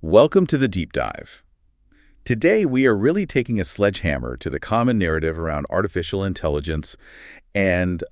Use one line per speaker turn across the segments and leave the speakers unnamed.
Welcome to the Deep Dive. Today, we are really taking a sledgehammer to the common narrative around artificial intelligence and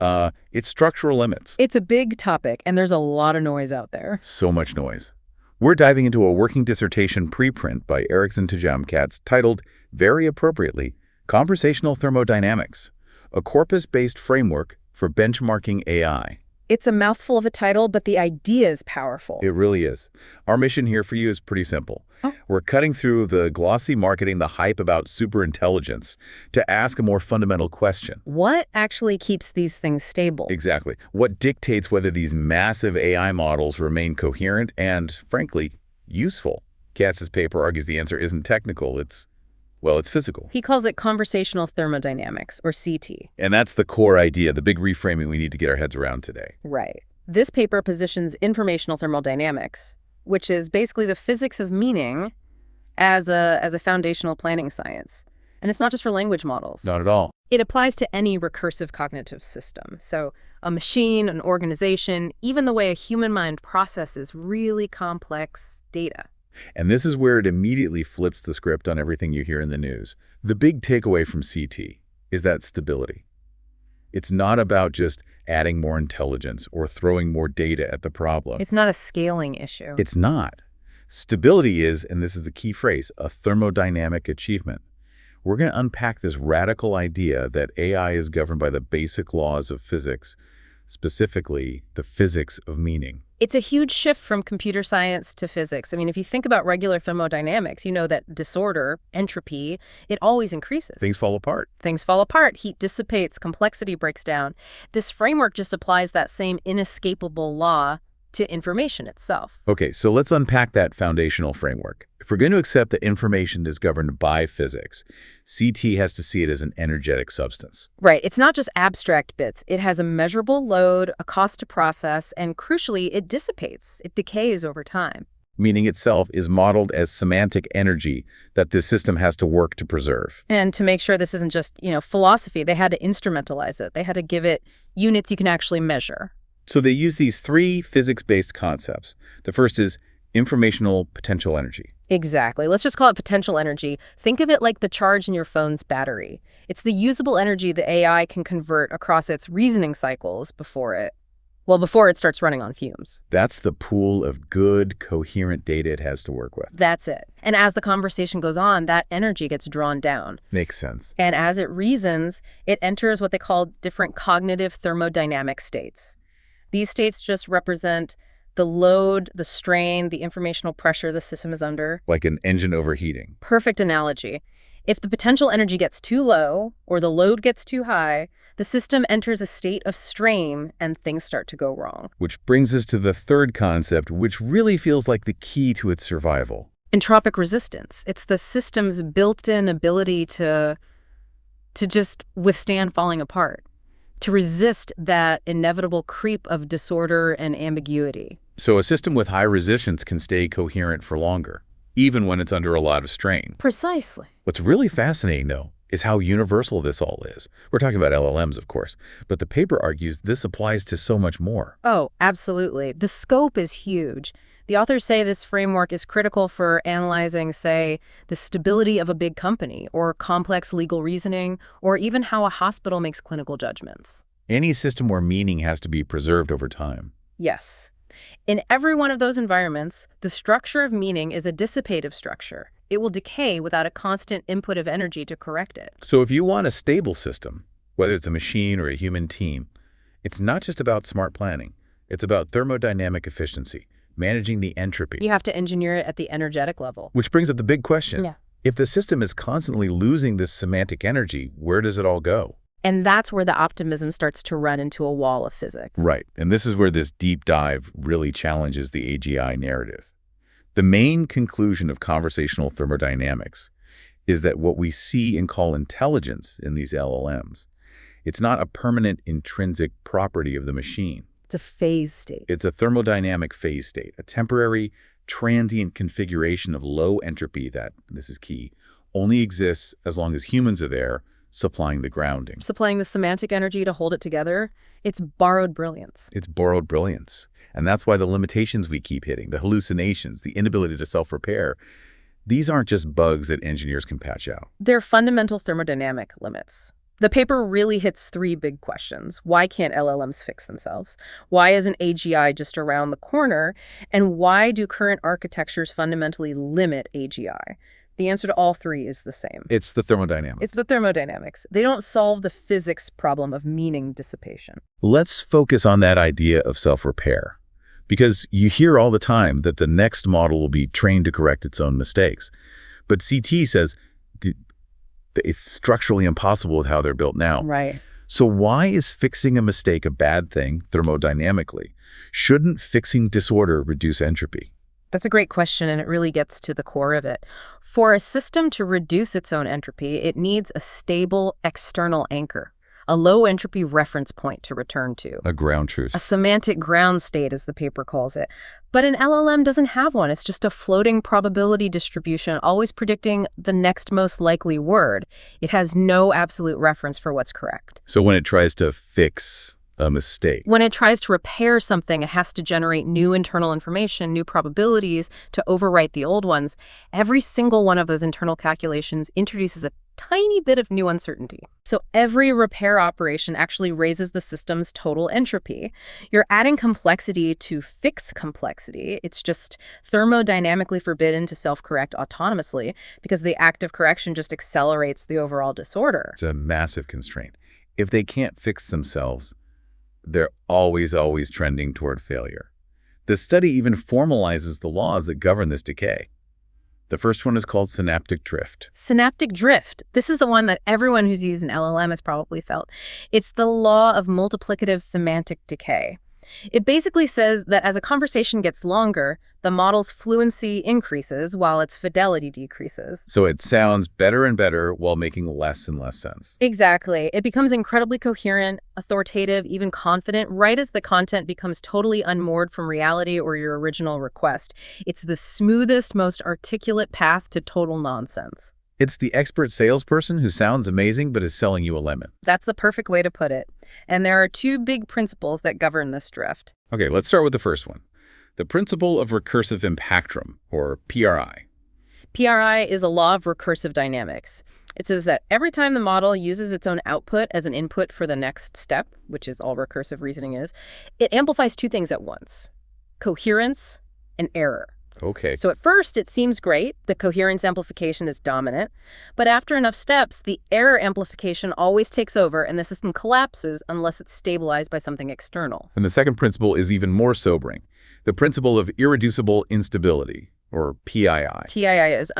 its structural limits.
It's a big topic, and there's a lot of noise out there.
So much noise. We're diving into a working dissertation preprint by Erickson Katz titled, very appropriately, Conversational Thermodynamics, a corpus-based framework for benchmarking AI.
It's a mouthful of a title, but the idea is powerful.
It really is. Our mission here for you is pretty simple. We're cutting through the glossy marketing, the hype about superintelligence, to ask a more fundamental question.
What actually keeps these things stable?
Exactly. What dictates whether these massive AI models remain coherent and, frankly, useful? Katz's paper argues the answer isn't technical, it's physical.
He calls it conversational thermodynamics, or CT.
And that's the core idea, the big reframing we need to get our heads around today.
Right. This paper positions informational thermodynamics, which is basically the physics of meaning, as a foundational planning science. And it's not just for language models.
Not at all.
It applies to any recursive cognitive system. So a machine, an organization, even the way a human mind processes really complex data.
And this is where it immediately flips the script on everything you hear in the news. The big takeaway from CT is that stability. It's not about just adding more intelligence or throwing more data at the problem.
It's not a scaling issue.
It's not. Stability is, and this is the key phrase, a thermodynamic achievement. We're going to unpack this radical idea that AI is governed by the basic laws of physics, specifically the physics of meaning.
It's a huge shift from computer science to physics. I mean, if you think about regular thermodynamics, you know that disorder, entropy, it always increases.
Things fall apart.
Things fall apart. Heat dissipates. Complexity breaks down. This framework just applies that same inescapable law to information itself.
Okay, so let's unpack that foundational framework. If we're going to accept that information is governed by physics, CT has to see it as an energetic substance.
Right. It's not just abstract bits. It has a measurable load, a cost to process, and crucially, it dissipates. It decays over time.
Meaning itself is modeled as semantic energy that this system has to work to preserve.
And to make sure this isn't just, philosophy, they had to instrumentalize it. They had to give it units you can actually measure.
So they use these three physics-based concepts. The first is informational potential energy.
Exactly. Let's just call it potential energy. Think of it like the charge in your phone's battery. It's the usable energy the AI can convert across its reasoning cycles before it starts running on fumes.
That's the pool of good, coherent data it has to work with.
That's it. And as the conversation goes on, that energy gets drawn down.
Makes sense.
And as it reasons, it enters what they call different cognitive thermodynamic states. These states just represent the load, the strain, the informational pressure the system is under.
Like an engine overheating.
Perfect analogy. If the potential energy gets too low or the load gets too high, the system enters a state of strain and things start to go wrong.
Which brings us to the third concept, which really feels like the key to its survival.
Entropic resistance. It's the system's built-in ability to just withstand falling apart, to resist that inevitable creep of disorder and ambiguity.
So a system with high resistance can stay coherent for longer, even when it's under a lot of strain.
Precisely.
What's really fascinating, though, is how universal this all is. We're talking about LLMs, of course, but the paper argues this applies to so much more.
Oh, absolutely. The scope is huge. The authors say this framework is critical for analyzing, say, the stability of a big company, or complex legal reasoning, or even how a hospital makes clinical judgments.
Any system where meaning has to be preserved over time.
Yes. In every one of those environments, the structure of meaning is a dissipative structure. It will decay without a constant input of energy to correct it.
So if you want a stable system, whether it's a machine or a human team, it's not just about smart planning. It's about thermodynamic efficiency, managing the entropy.
You have to engineer it at the energetic level.
Which brings up the big question.
Yeah.
If the system is constantly losing this semantic energy, where does it all go?
And that's where the optimism starts to run into a wall of physics.
Right. And this is where this deep dive really challenges the AGI narrative. The main conclusion of conversational thermodynamics is that what we see and call intelligence in these LLMs, it's not a permanent intrinsic property of the machine.
It's a phase state.
It's a thermodynamic phase state, a temporary, transient configuration of low entropy that, this is key, only exists as long as humans are there, supplying the grounding.
Supplying the semantic energy to hold it together, it's borrowed brilliance.
It's borrowed brilliance. And that's why the limitations we keep hitting, the hallucinations, the inability to self-repair, these aren't just bugs that engineers can patch out.
They're fundamental thermodynamic limits. The paper really hits three big questions. Why can't LLMs fix themselves? Why isn't AGI just around the corner? And why do current architectures fundamentally limit AGI? The answer to all three is the same.
It's the thermodynamics.
It's the thermodynamics. They don't solve the physics problem of meaning dissipation.
Let's focus on that idea of self-repair, because you hear all the time that the next model will be trained to correct its own mistakes. But CT says it's structurally impossible with how they're built now.
Right.
So why is fixing a mistake a bad thing thermodynamically? Shouldn't fixing disorder reduce entropy?
That's a great question, and it really gets to the core of it. For a system to reduce its own entropy, it needs a stable external anchor, a low entropy reference point to return to.
A ground truth.
A semantic ground state, as the paper calls it. But an LLM doesn't have one. It's just a floating probability distribution, always predicting the next most likely word. It has no absolute reference for what's correct.
So when it tries to fix a mistake,
when it tries to repair something, it has to generate new internal information, new probabilities to overwrite the old ones. Every single one of those internal calculations introduces a tiny bit of new uncertainty. So every repair operation actually raises the system's total entropy. You're adding complexity to fix complexity. It's just thermodynamically forbidden to self-correct autonomously because the act of correction just accelerates the overall disorder.
it's a massive constraint. If they can't fix themselves, they're always trending toward failure. The study even formalizes the laws that govern this decay. The first one is called synaptic drift.
Synaptic drift. This is the one that everyone who's used an LLM has probably felt. It's the law of multiplicative semantic decay. It basically says that as a conversation gets longer, the model's fluency increases while its fidelity decreases.
So it sounds better and better while making less and less sense.
Exactly. It becomes incredibly coherent, authoritative, even confident, right as the content becomes totally unmoored from reality or your original request. It's the smoothest, most articulate path to total nonsense.
It's the expert salesperson who sounds amazing but is selling you a lemon.
That's the perfect way to put it. And there are two big principles that govern this drift.
Okay, let's start with the first one. The principle of recursive impactrum, or PRI.
PRI is a law of recursive dynamics. It says that every time the model uses its own output as an input for the next step, which is all recursive reasoning is, it amplifies two things at once: coherence and error.
Okay.
So at first, it seems great. The coherence amplification is dominant. But after enough steps, the error amplification always takes over, and the system collapses unless it's stabilized by something external.
And the second principle is even more sobering. The principle of irreducible instability, or PII.
PII is.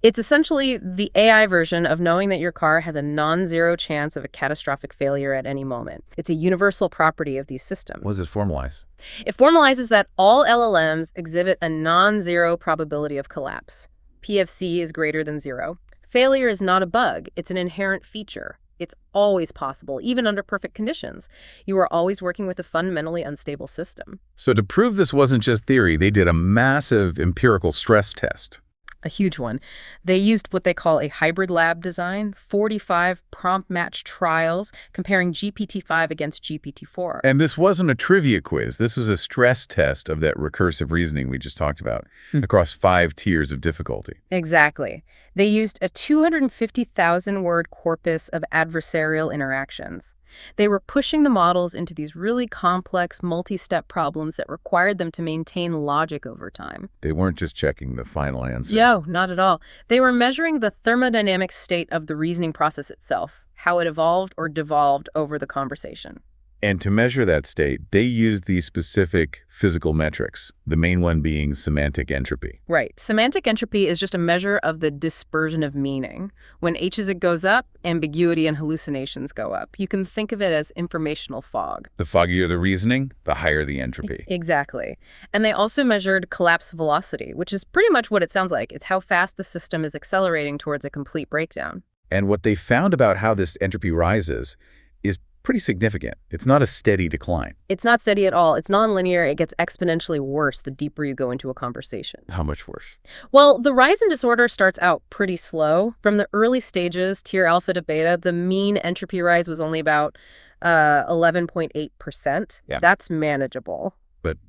It's essentially the AI version of knowing that your car has a non-zero chance of a catastrophic failure at any moment. It's a universal property of these systems.
What does it formalize?
It formalizes that all LLMs exhibit a non-zero probability of collapse. PFC is greater than zero. Failure is not a bug. It's an inherent feature. It's always possible, even under perfect conditions. You are always working with a fundamentally unstable system.
So to prove this wasn't just theory, they did a massive empirical stress test.
A huge one. They used what they call a hybrid lab design, 45 prompt match trials comparing GPT-5 against GPT-4.
And this wasn't a trivia quiz. This was a stress test of that recursive reasoning we just talked about across 5 tiers of difficulty.
Exactly. They used a 250,000-word corpus of adversarial interactions. They were pushing the models into these really complex, multi-step problems that required them to maintain logic over time.
They weren't just checking the final answer.
No, not at all. They were measuring the thermodynamic state of the reasoning process itself, how it evolved or devolved over the conversation.
And to measure that state, they used these specific physical metrics, the main one being semantic entropy.
Right. Semantic entropy is just a measure of the dispersion of meaning. When H goes up, ambiguity and hallucinations go up. You can think of it as informational fog.
The foggier the reasoning, the higher the entropy.
Exactly. And they also measured collapse velocity, which is pretty much what it sounds like. It's how fast the system is accelerating towards a complete breakdown.
And what they found about how this entropy rises is pretty significant. It's not a steady decline.
It's not steady at all. It's nonlinear. It gets exponentially worse the deeper you go into a conversation.
How much worse?
Well, the rise in disorder starts out pretty slow. From the early stages, tier alpha to beta, the mean entropy rise was only about 11.8%.
Yeah.
That's manageable.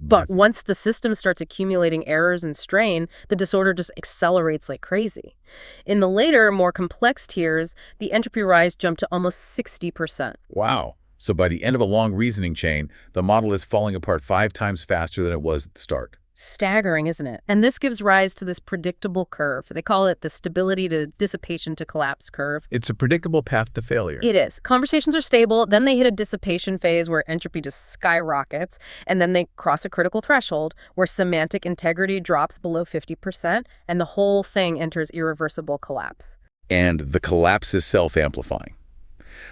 But once the system starts accumulating errors and strain, the disorder just accelerates like crazy. In the later, more complex tiers, the entropy rise jumped to almost 60%.
Wow. So by the end of a long reasoning chain, the model is falling apart 5 times faster than it was at the start.
Staggering, isn't it? And this gives rise to this predictable curve. They call it the stability to dissipation to collapse curve.
It's a predictable path to failure.
It is. Conversations are stable, then they hit a dissipation phase where entropy just skyrockets, and then they cross a critical threshold where semantic integrity drops below 50%, and the whole thing enters irreversible collapse.
And the collapse is self-amplifying.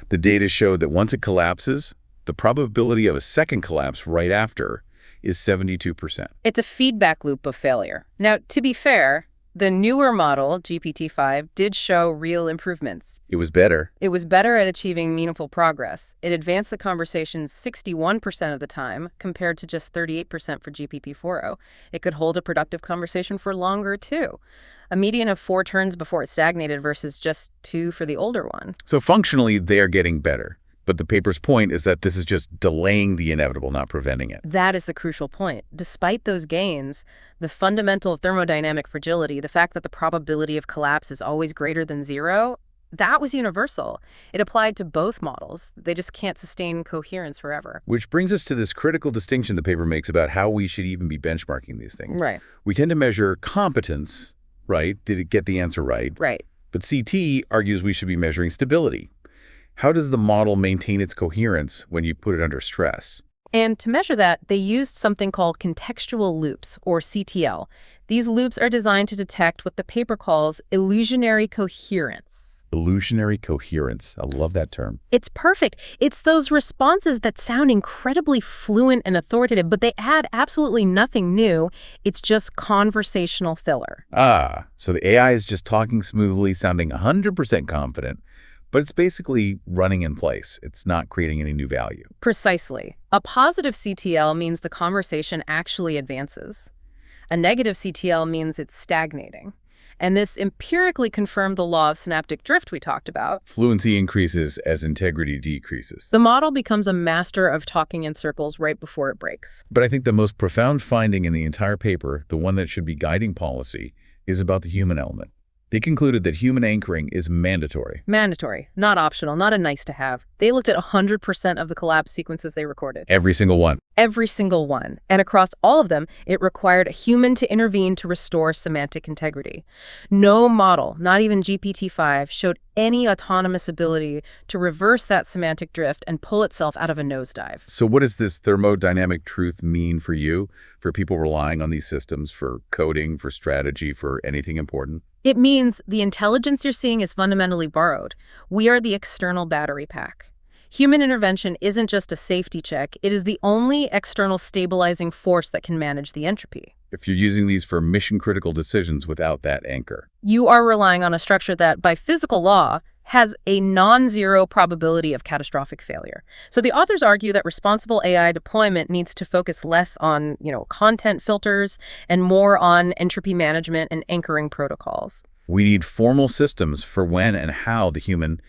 The data showed that once it collapses, the probability of a second collapse right after is 72%.
It's a feedback loop of failure. Now, to be fair, the newer model, GPT-5, did show real improvements.
It was better.
It was better at achieving meaningful progress. It advanced the conversation 61% of the time, compared to just 38% for GPT-4o. It could hold a productive conversation for longer, too. A median of 4 turns before it stagnated versus just 2 for the older one.
So functionally, they are getting better. But the paper's point is that this is just delaying the inevitable, not preventing it.
That is the crucial point. Despite those gains, the fundamental thermodynamic fragility, the fact that the probability of collapse is always greater than 0, that was universal. It applied to both models. They just can't sustain coherence forever.
Which brings us to this critical distinction the paper makes about how we should even be benchmarking these things.
Right.
We tend to measure competence, right? Did it get the answer right?
Right.
But CT argues we should be measuring stability. How does the model maintain its coherence when you put it under stress?
And to measure that, they used something called contextual loops, or CTL. These loops are designed to detect what the paper calls illusionary coherence.
Illusionary coherence. I love that term.
It's perfect. It's those responses that sound incredibly fluent and authoritative, but they add absolutely nothing new. It's just conversational filler.
So the AI is just talking smoothly, sounding 100% confident, but it's basically running in place. It's not creating any new value.
Precisely. A positive CTL means the conversation actually advances. A negative CTL means it's stagnating. And this empirically confirmed the law of synaptic drift we talked about.
Fluency increases as integrity decreases.
The model becomes a master of talking in circles right before it breaks.
But I think the most profound finding in the entire paper, the one that should be guiding policy, is about the human element. They concluded that human anchoring is mandatory.
Mandatory, not optional, not a nice to have. They looked at 100% of the collapse sequences they recorded.
Every single one.
Every single one. And across all of them, it required a human to intervene to restore semantic integrity. No model, not even GPT-5, showed any autonomous ability to reverse that semantic drift and pull itself out of a nosedive.
So what does this thermodynamic truth mean for you, for people relying on these systems, for coding, for strategy, for anything important?
It means the intelligence you're seeing is fundamentally borrowed. We are the external battery pack. Human intervention isn't just a safety check. It is the only external stabilizing force that can manage the entropy.
If you're using these for mission-critical decisions without that anchor.
You are relying on a structure that, by physical law, has a non-zero probability of catastrophic failure. So the authors argue that responsible AI deployment needs to focus less on, content filters and more on entropy management and anchoring protocols.
We need formal systems for when and how the human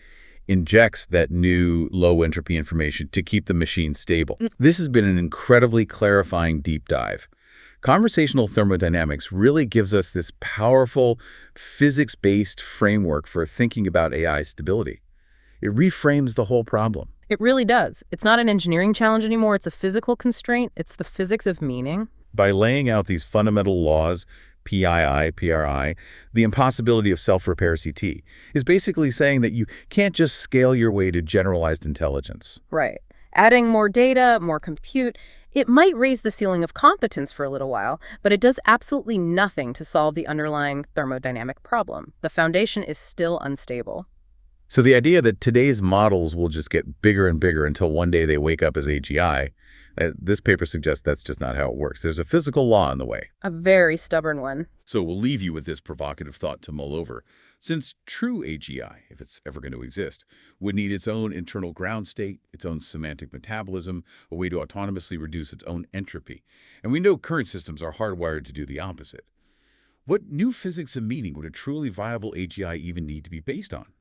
injects that new low entropy information to keep the machine stable. This has been an incredibly clarifying deep dive. Conversational thermodynamics really gives us this powerful physics-based framework for thinking about AI stability. It reframes the whole problem.
It really does. It's not an engineering challenge anymore. It's a physical constraint. It's the physics of meaning.
By laying out these fundamental laws, PII, PRI, the impossibility of self-repair CT, is basically saying that you can't just scale your way to generalized intelligence.
Right. Adding more data, more compute, it might raise the ceiling of competence for a little while, but it does absolutely nothing to solve the underlying thermodynamic problem. The foundation is still unstable.
So the idea that today's models will just get bigger and bigger until one day they wake up as AGI, this paper suggests that's just not how it works. There's a physical law in the way.
A very stubborn one.
So we'll leave you with this provocative thought to mull over. Since true AGI, if it's ever going to exist, would need its own internal ground state, its own semantic metabolism, a way to autonomously reduce its own entropy. And we know current systems are hardwired to do the opposite. What new physics and meaning would a truly viable AGI even need to be based on?